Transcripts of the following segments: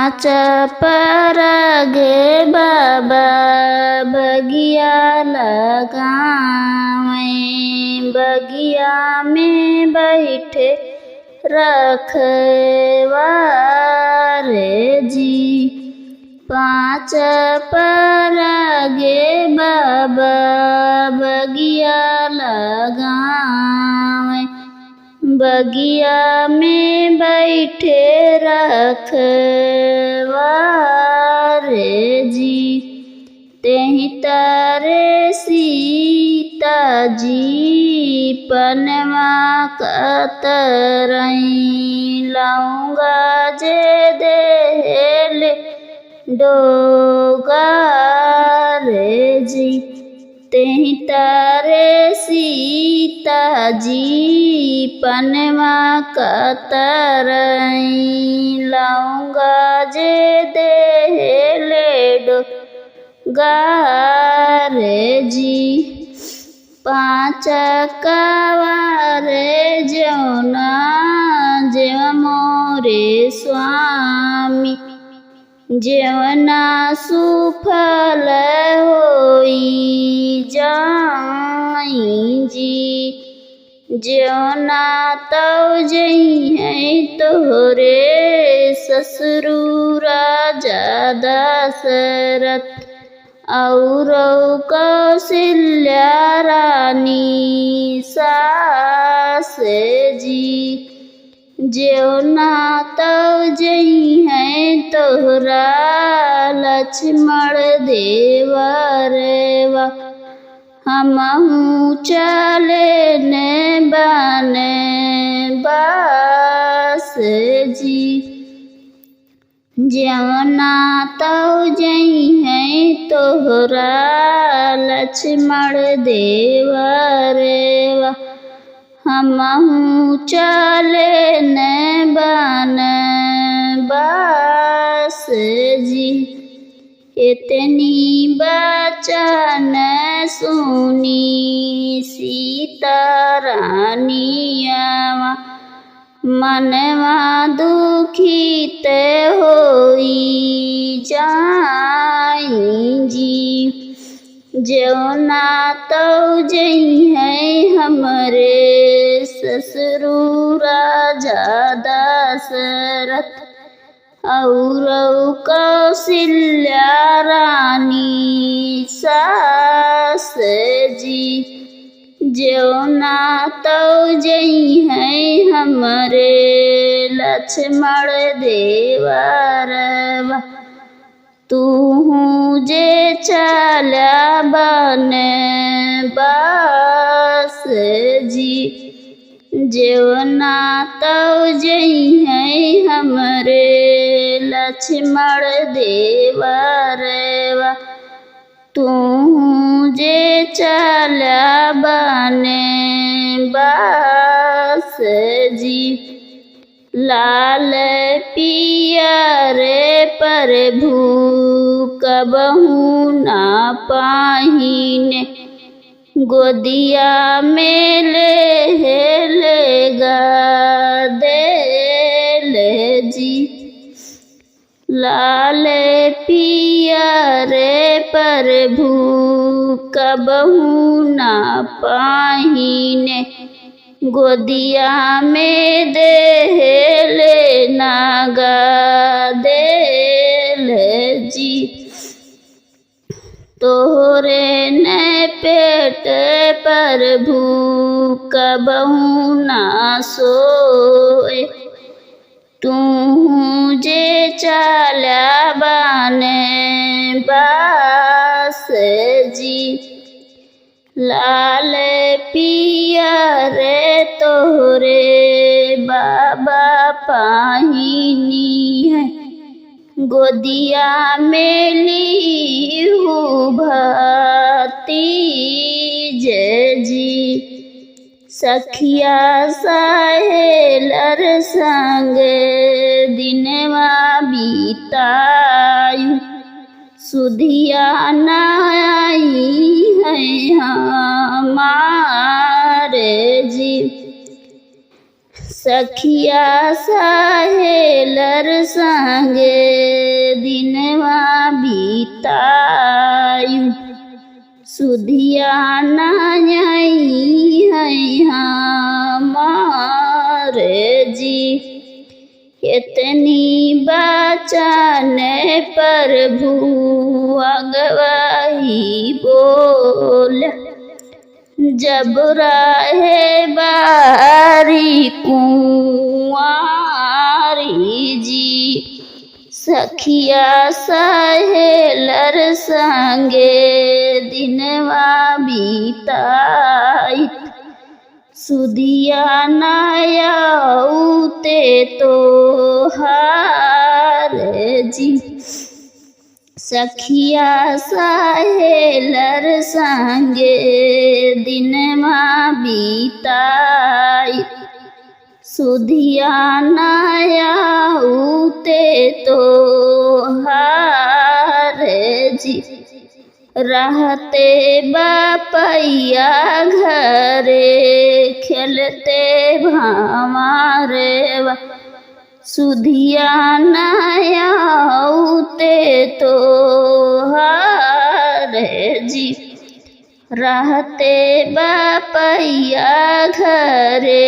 पाँच परगे बाबा बगिया लगावें। बगिया में बैठे रखवारे जी। पाँच परगे बाबा बगिया लगावें। बगिया में बैठे रखवारे जी। तेहि तारे सीता जी पनवा कतरई। लाऊंगा जे देले डोगारे जी। तेहि तारे सीता जी पनवा कतरई। लाऊंगा जे देले डोगारे जी। पाँच कवारे जौना जेव मोरे स्वामी। जेवना सुफल होई जाई जी। जेवना तव जइहै तोहरे ससुरु राजा दशरथ। और कौशल्या रानी सास जी। जेवना तव जइहै तोहरा लक्ष्मण देवरवा। हमहु चले ने बने बास जी। जेवना तव जइहै तोहरा लक्ष्मण देवरवा। हमहु चले ने बने बास जी। इतनी बचन सुनी सीता रानियावा। मनवा दुखित होई जाई जी। जेवना तव जइहै हमरे ससुरु राजा दशरथ। और कौशल्या रानी सास जी। जेवना तव जइहै हमरे लक्ष्मण देवरवा। तूहू जे चला बने बास जी। जेवना तव जइहै हमरे लक्ष्मण देवरवा। तूहू जे चला बने बास जी। लाल पियर प्रभु कबहू ना पाहिने। गोदिया में लेगा देले जी। लाल पियर प्रभु कबहू ना पाहिने। गोदिया में देले नागा देले जी। तोहरे ने पेट प्रभु कबहू ना सोए। तूहू जे चला बने बास जी। लाल पियर तोहरे बाबा पाहिनी है। गोदिया में लीहू भतीज जी। सखिया सहेलर संग दिनवा बीतायु। सुधिया नाई है हमारे जी। सखिया सहेलर संगे बीतायु सुधिया नाई है हमारे जी। इतनी बचाने पर भुआ गवाही बोल जब राहे बारी कुंवारी जी। सखिया सहेलर संगे दिनवा बीताई सुधिया नायाउते तो हार जी। सखिया सहेलर संगे दिनवा बीताई सुधिया नायाउते तो हार जी। रहते बापैया घरे खेलते भामारे सुधिया नायाउते तो हार जी। रहते बापैया घरे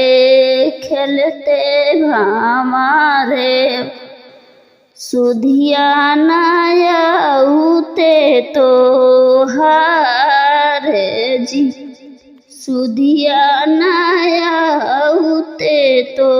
खेलते भामारे सुधिया नायाउते तो हार जी। सुधिया नायाउते तो